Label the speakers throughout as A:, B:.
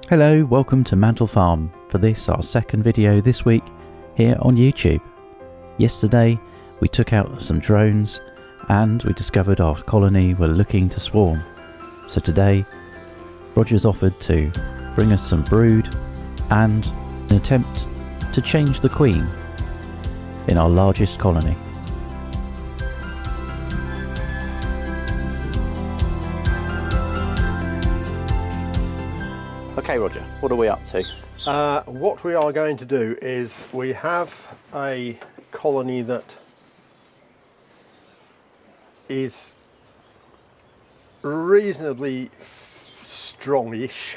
A: Hello, welcome to Mantel Farm for this, our second video this week here on YouTube. Yesterday we took out some drones and we discovered our colony were looking to swarm. So today Roger's offered to bring us some brood and an attempt to change the queen in our largest colony. Okay Roger, what are we up to?
B: What we are going to do is we have a colony that is reasonably strongish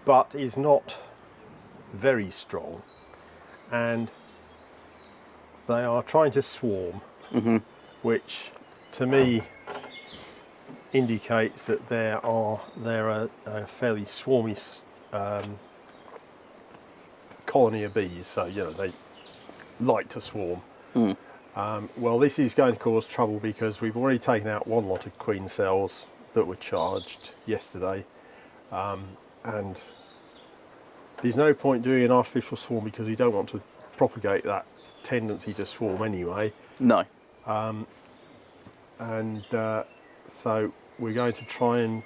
B: but is not very strong, and they are trying to swarm, which to me indicates that they're a fairly swarmy colony of bees, so you know they like to swarm. Well, this is going to cause trouble because we've already taken out one lot of queen cells that were charged yesterday, and there's no point doing an artificial swarm because we don't want to propagate that tendency to swarm anyway.
A: No.
B: So we're going to try and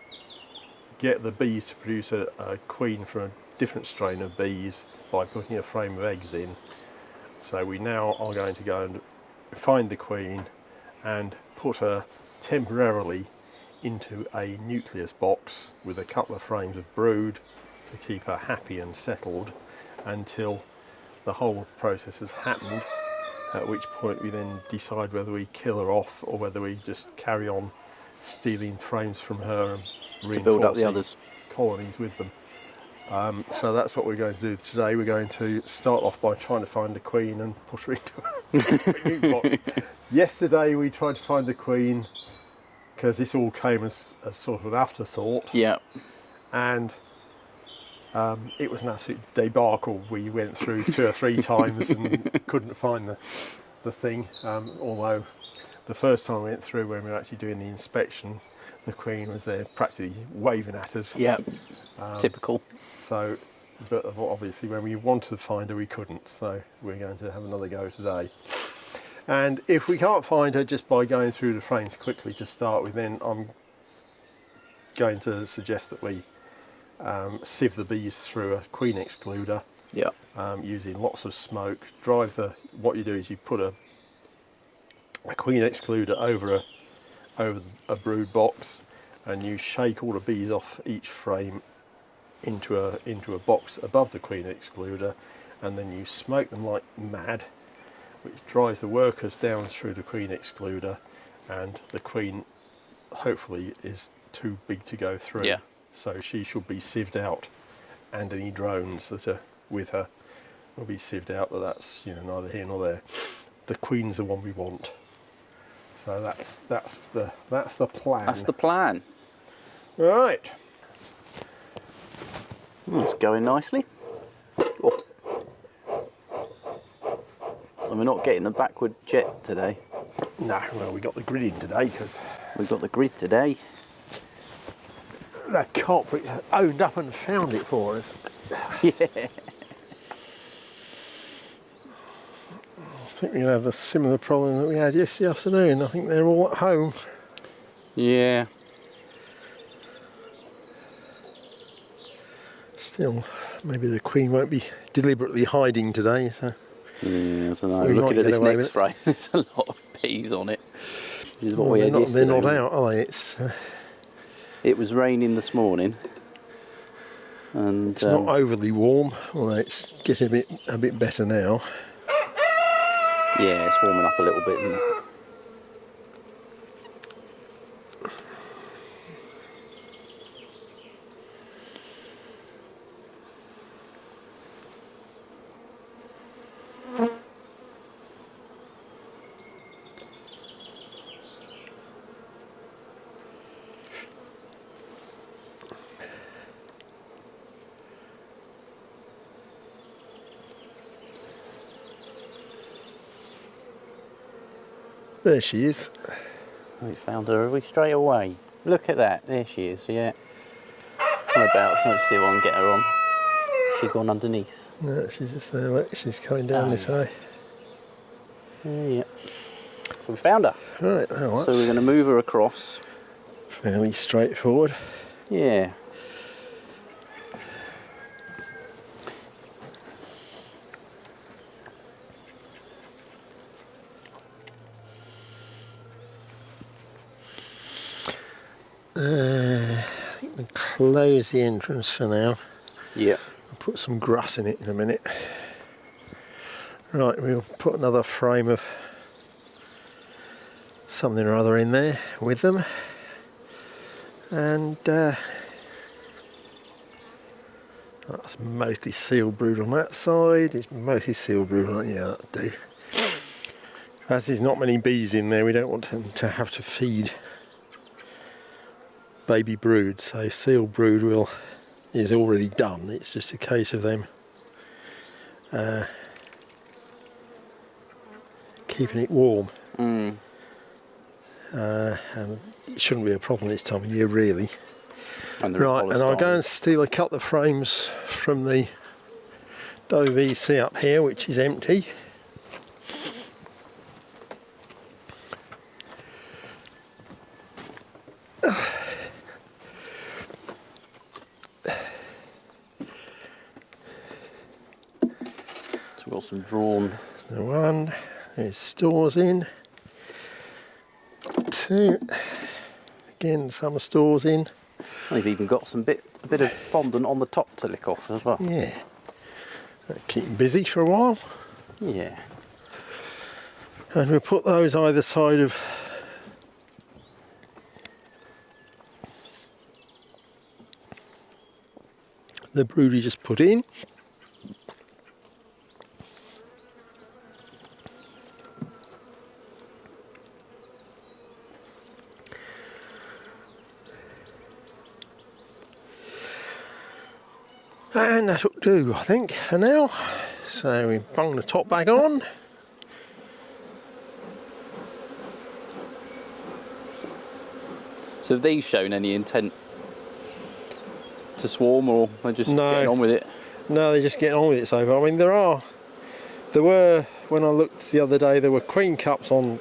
B: get the bees to produce a queen from a different strain of bees by putting a frame of eggs in. So we now are going to go and find the queen and put her temporarily into a nucleus box with a couple of frames of brood to keep her happy and settled until the whole process has happened, at which point we then decide whether we kill her off or whether we just carry on stealing frames from her and
A: to build up the others
B: colonies with them. So that's what we're going to do today. We're going to start off by trying to find the queen and put her into a new box. Yesterday we tried to find the queen because this all came as sort of an afterthought.
A: Yeah.
B: And it was an absolute debacle. We went through 2 or 3 times and couldn't find the thing, although the first time we went through, when we were actually doing the inspection, the queen was there practically waving at us.
A: Yeah, typical.
B: So, but obviously when we wanted to find her we couldn't, so we're going to have another go today. And if we can't find her just by going through the frames quickly to start with, then I'm going to suggest that we sieve the bees through a queen excluder.
A: Yeah.
B: Using lots of smoke. What you do is you put a queen excluder over a brood box, and you shake all the bees off each frame into a box above the queen excluder, and then you smoke them like mad, which drives the workers down through the queen excluder, and the queen hopefully is too big to go through.
A: Yeah.
B: So she should be sieved out, and any drones that are with her will be sieved out, but that's neither here nor there. The queen's the one we want. So that's the plan.
A: That's the plan.
B: Right.
A: It's going nicely. Oh. And we're not getting the backward jet today.
B: No, well, we got the grid in today because
A: We've got the grid today.
B: the culprit owned up and found it for us.
A: Yeah.
B: I think we're going to have a similar problem that we had yesterday afternoon. I think they're all at home.
A: Yeah.
B: Still, maybe the queen won't be deliberately hiding today, so...
A: Yeah, I don't know.
B: We might
A: Looking at
B: get
A: this
B: away
A: next
B: with it.
A: frame, there's a lot of bees on it. Which is what
B: Well,
A: we had
B: they're
A: yesterday.
B: not out, are they?
A: It was raining this morning. And
B: It's not overly warm, although it's getting a bit better now.
A: yeah, it's warming up a little bit. Isn't it?
B: There she is.
A: We found her, have we, straight away? Look at that, there she is, yeah. Well, whereabouts. Let's see if I can get her on. She's gone underneath.
B: No, she's just there. Look, she's coming down this way.
A: Yeah. So we found her.
B: Right, now
A: So we're going to move her across.
B: Fairly straightforward.
A: Yeah.
B: I think we'll close the entrance for now.
A: Yeah.
B: I'll put some grass in it in a minute. Right, we'll put another frame of something or other in there with them. And that's mostly seal brood on that side. It's mostly seal brood on that. Yeah, that'll do. As there's not many bees in there, we don't want them to have to feed baby brood. So seal brood is already done. It's just a case of them keeping it warm. And it shouldn't be a problem this time of year, really. Right, and I'll go and steal a couple of frames from the WVC up here, which is empty.
A: So we've got some drawn.
B: The one, there's stores in. Two, again, some stores in.
A: We've even got a bit of fondant on the top to lick off as well.
B: Yeah, keep them busy for a while.
A: Yeah.
B: And we'll put those either side of the brood you just put in. And that'll do, I think, for now. So we bung the top back on.
A: So have these shown any intent to swarm, or they're just
B: No.
A: getting on with it?
B: No, they're just getting on with it so far. I mean, there were, when I looked the other day, there were queen cups on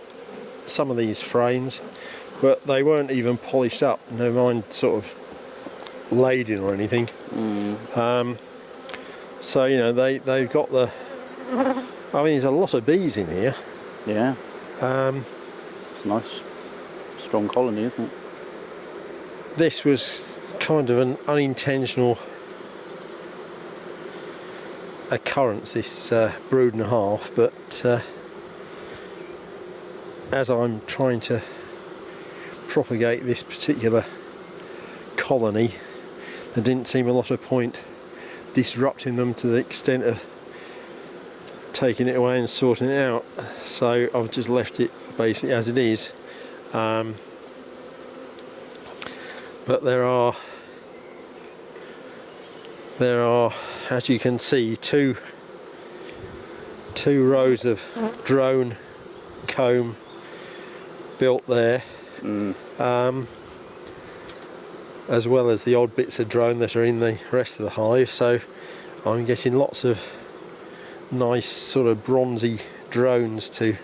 B: some of these frames, but they weren't even polished up, never mind sort of laden or anything. So, you know, they've got the, I mean, there's a lot of bees in here.
A: Yeah. It's a nice, strong colony, isn't it?
B: This was kind of an unintentional occurrence, this brood and a half, but as I'm trying to propagate this particular colony, there didn't seem a lot of point disrupting them to the extent of taking it away and sorting it out. So I've just left it basically as it is. But there are, as you can see, two rows of drone comb built there, as well as the odd bits of drone that are in the rest of the hive. So I'm getting lots of nice sort of bronzy drones to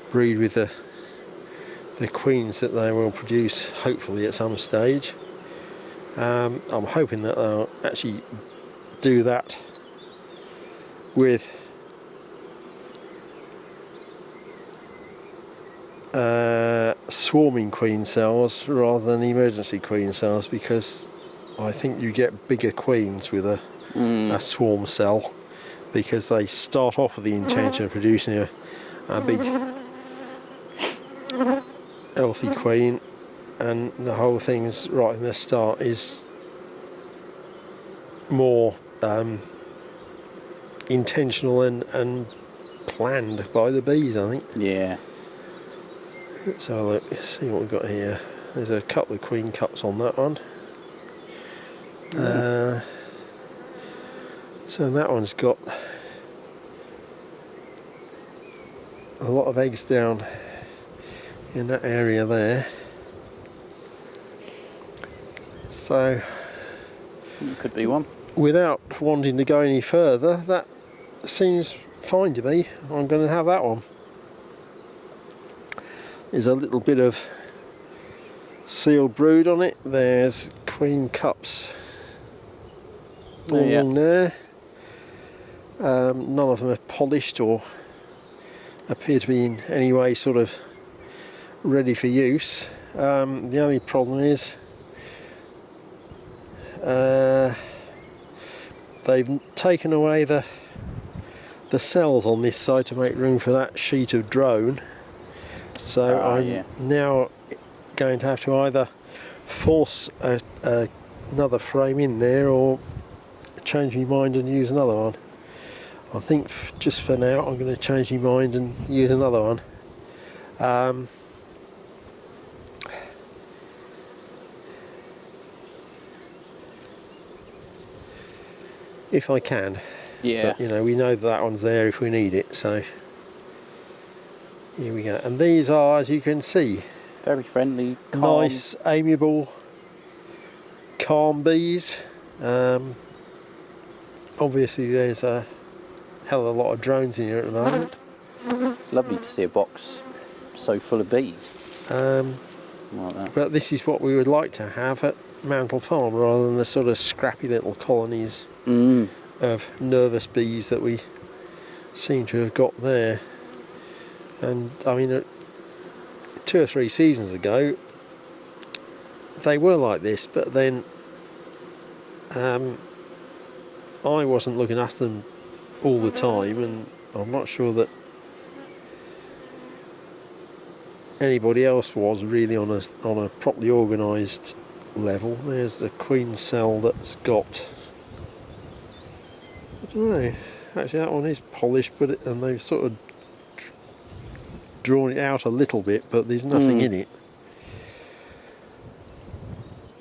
B: breed with the queens that they will produce, hopefully at some stage. I'm hoping that they'll actually do that with swarming queen cells rather than emergency queen cells, because I think you get bigger queens with a swarm cell, because they start off with the intention of producing a big healthy queen, and the whole thing's right in the start is more intentional and planned by the bees, I think.
A: Yeah.
B: Let's have a look, see what we've got here. There's a couple of queen cups on that one. So that one's got a lot of eggs down in that area there. So
A: Could be one.
B: without wanting to go any further, that seems fine to me. I'm going to have that one. There's a little bit of sealed brood on it. There's queen cups all along there. None of them are polished or appear to be in any way sort of ready for use. The only problem is they've taken away the cells on this side to make room for that sheet of drone. So I'm now going to have to either force another frame in there or change my mind and use another one. I think just for now I'm going to change my mind and use another one. If I can.
A: Yeah.
B: But, you know, we know that one's there if we need it, so here we go. And these are, as you can see,
A: very friendly, calm.
B: Nice, amiable, calm bees. Obviously there's a hell of a lot of drones in here at the moment.
A: It's lovely to see a box so full of bees. Like that.
B: But this is what we would like to have at Mantel Farm, rather than the sort of scrappy little colonies of nervous bees that we seem to have got there. And I mean, 2 or 3 seasons ago they were like this, but then I wasn't looking after them all the time, and I'm not sure that anybody else was really on a properly organised level. There's the queen cell that's got, I don't know, actually that one is polished, but and they've sort of drawn it out a little bit, but there's nothing in it.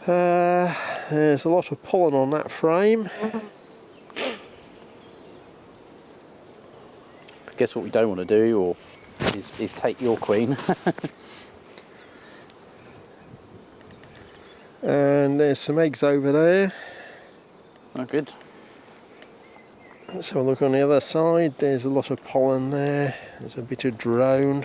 B: There's a lot of pollen on that frame.
A: I guess what we don't want to do is take your queen.
B: And there's some eggs over there.
A: Oh, good.
B: Let's have a look on the other side. There's a lot of pollen there. There's a bit of drone.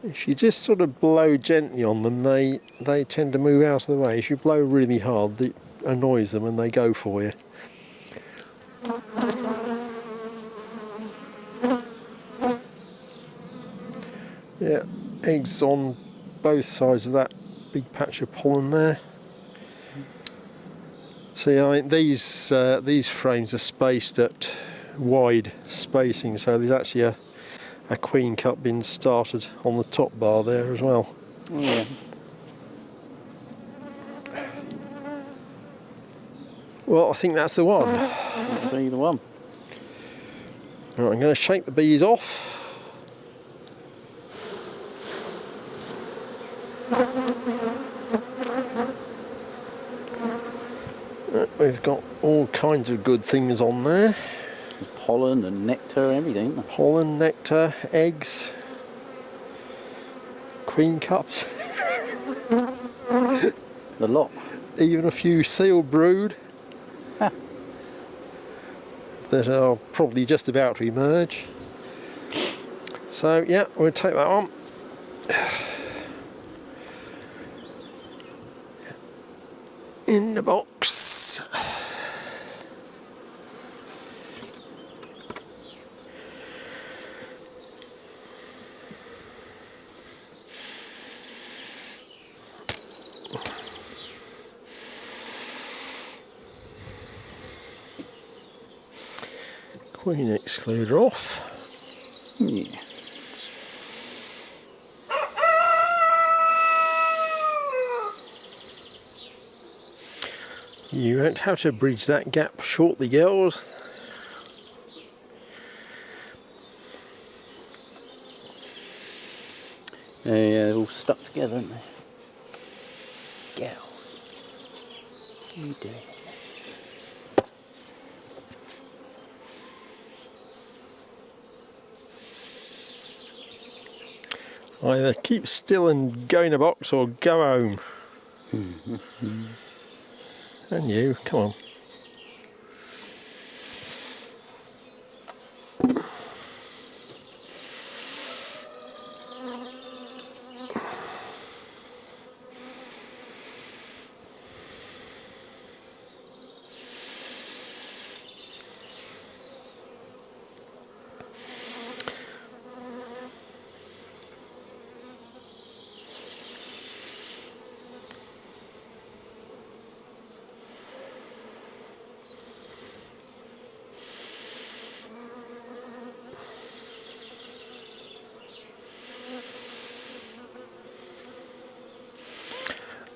B: If you just sort of blow gently on them, they tend to move out of the way. If you blow really hard, it annoys them and they go for you. Yeah, eggs on both sides of that big patch of pollen there. See, I mean, these frames are spaced at wide spacing, so there's actually a queen cup being started on the top bar there as well.
A: Oh, yeah.
B: Well, I think that's the one.
A: That'll be the one.
B: Right, I'm going to shake the bees off. We've got all kinds of good things on there.
A: Pollen and nectar, everything.
B: Pollen, nectar, eggs, queen cups.
A: The lot.
B: Even a few sealed brood that are probably just about to emerge. So yeah, we'll take that on. In the box. Queen excluder off.
A: Yeah.
B: You won't have to bridge that gap shortly, girls.
A: They're all stuck together, aren't they? Girls. You do.
B: Either keep still and go in a box or go home. And you, come on.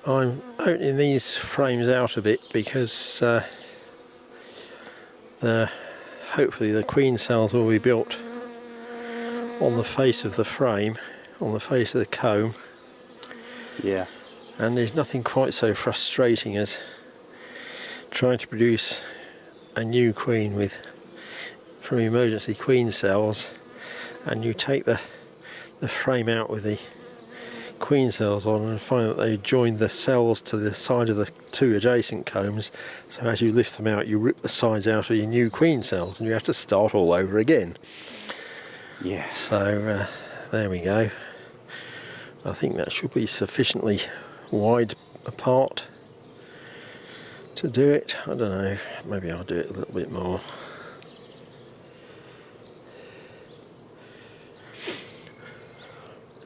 B: I'm opening these frames out a bit because hopefully the queen cells will be built on the face of the frame, on the face of the comb.
A: Yeah.
B: And there's nothing quite so frustrating as trying to produce a new queen from emergency queen cells, and you take the frame out with the queen cells on and find that they join the cells to the side of the two adjacent combs, so as you lift them out you rip the sides out of your new queen cells and you have to start all over again.
A: Yeah.
B: So there we go. I think that should be sufficiently wide apart to do it. I don't know, maybe I'll do it a little bit more.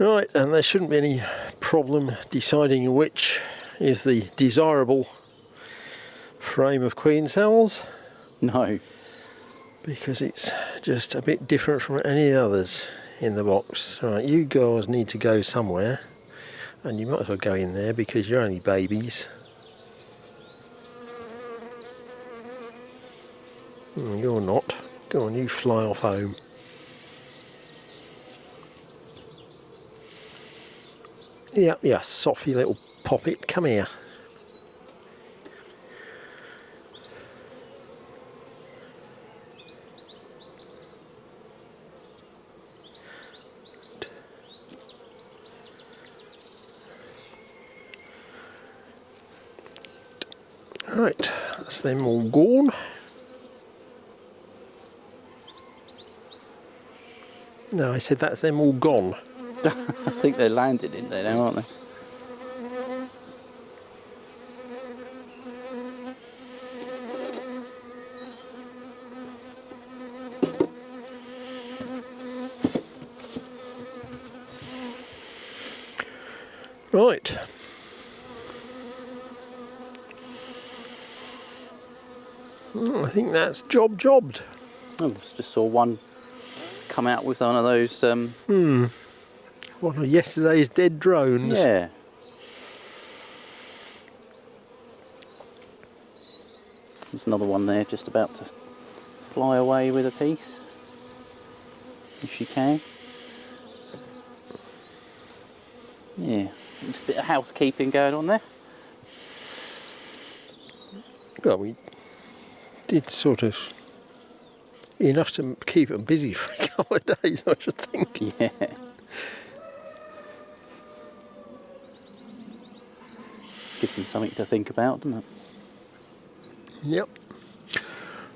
B: Right, and there shouldn't be any problem deciding which is the desirable frame of queen cells.
A: No.
B: Because it's just a bit different from any others in the box. Right, you girls need to go somewhere, and you might as well go in there because you're only babies. You're not. Go on, you fly off home. Yep, yeah, softy little poppet, come here. Right, that's them all gone. No, I said that's them all gone.
A: I think they're landed in there now, aren't they?
B: Right. I think that's jobbed.
A: Oh, just saw one come out with one of those.
B: One of yesterday's dead drones.
A: Yeah. There's another one there just about to fly away with a piece, if she can. Yeah, just a bit of housekeeping going on there.
B: Well, we did sort of enough to keep them busy for a couple of days, I should think.
A: Yeah. Gives them something to think about, doesn't it?
B: Yep.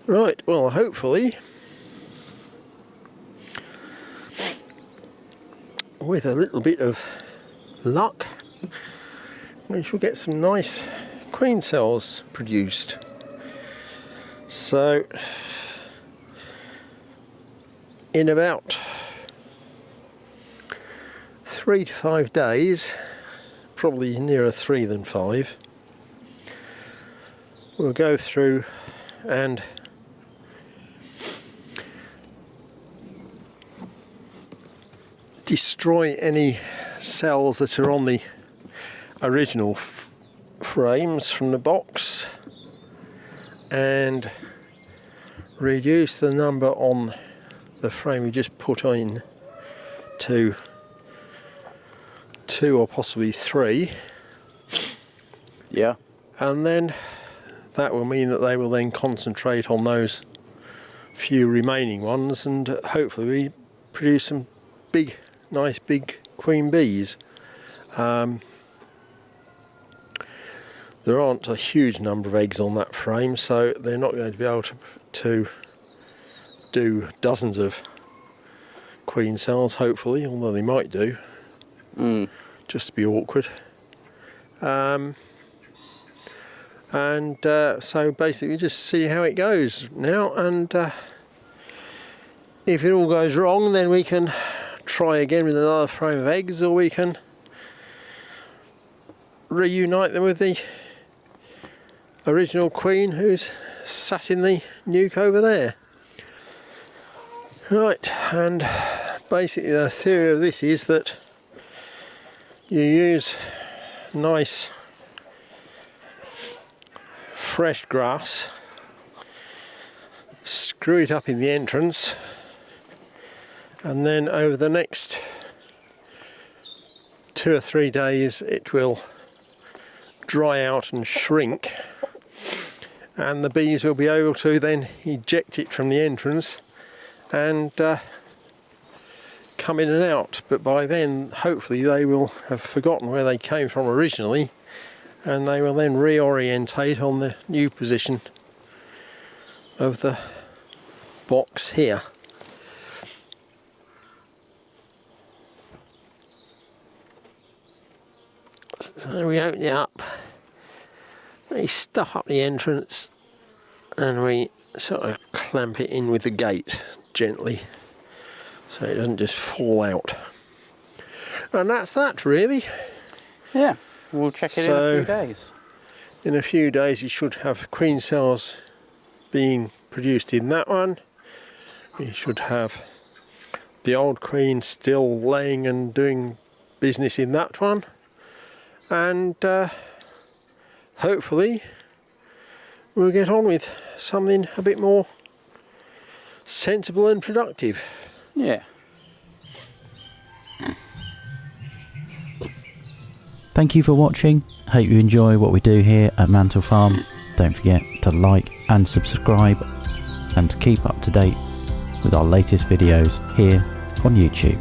B: Right, well, hopefully, with a little bit of luck, we shall get some nice queen cells produced. So, in about 3 to 5 days, probably nearer 3 than 5, we'll go through and destroy any cells that are on the original frames from the box and reduce the number on the frame we just put in to 2 or possibly 3.
A: Yeah.
B: And then that will mean that they will then concentrate on those few remaining ones, and hopefully we produce some big, nice big queen bees. There aren't a huge number of eggs on that frame, so they're not going to be able to do dozens of queen cells, hopefully, although they might do, just to be awkward. So basically just see how it goes now, and if it all goes wrong, then we can try again with another frame of eggs, or we can reunite them with the original queen who's sat in the nuke over there. Right, and basically the theory of this is that you use nice fresh grass, screw it up in the entrance, and then over the next 2 or 3 days it will dry out and shrink, and the bees will be able to then eject it from the entrance and come in and out. But by then hopefully they will have forgotten where they came from originally, and they will then reorientate on the new position of the box here. So we open it up, we stuff up the entrance, and we sort of clamp it in with the gate gently so it doesn't just fall out. And that's that, really.
A: Yeah, we'll check it in a few days.
B: In a few days you should have queen cells being produced in that one. You should have the old queen still laying and doing business in that one. And hopefully we'll get on with something a bit more sensible and productive.
A: Yeah. Thank you for watching. Hope you enjoy what we do here at Mantel Farm. Don't forget to like and subscribe, and to keep up to date with our latest videos here on YouTube.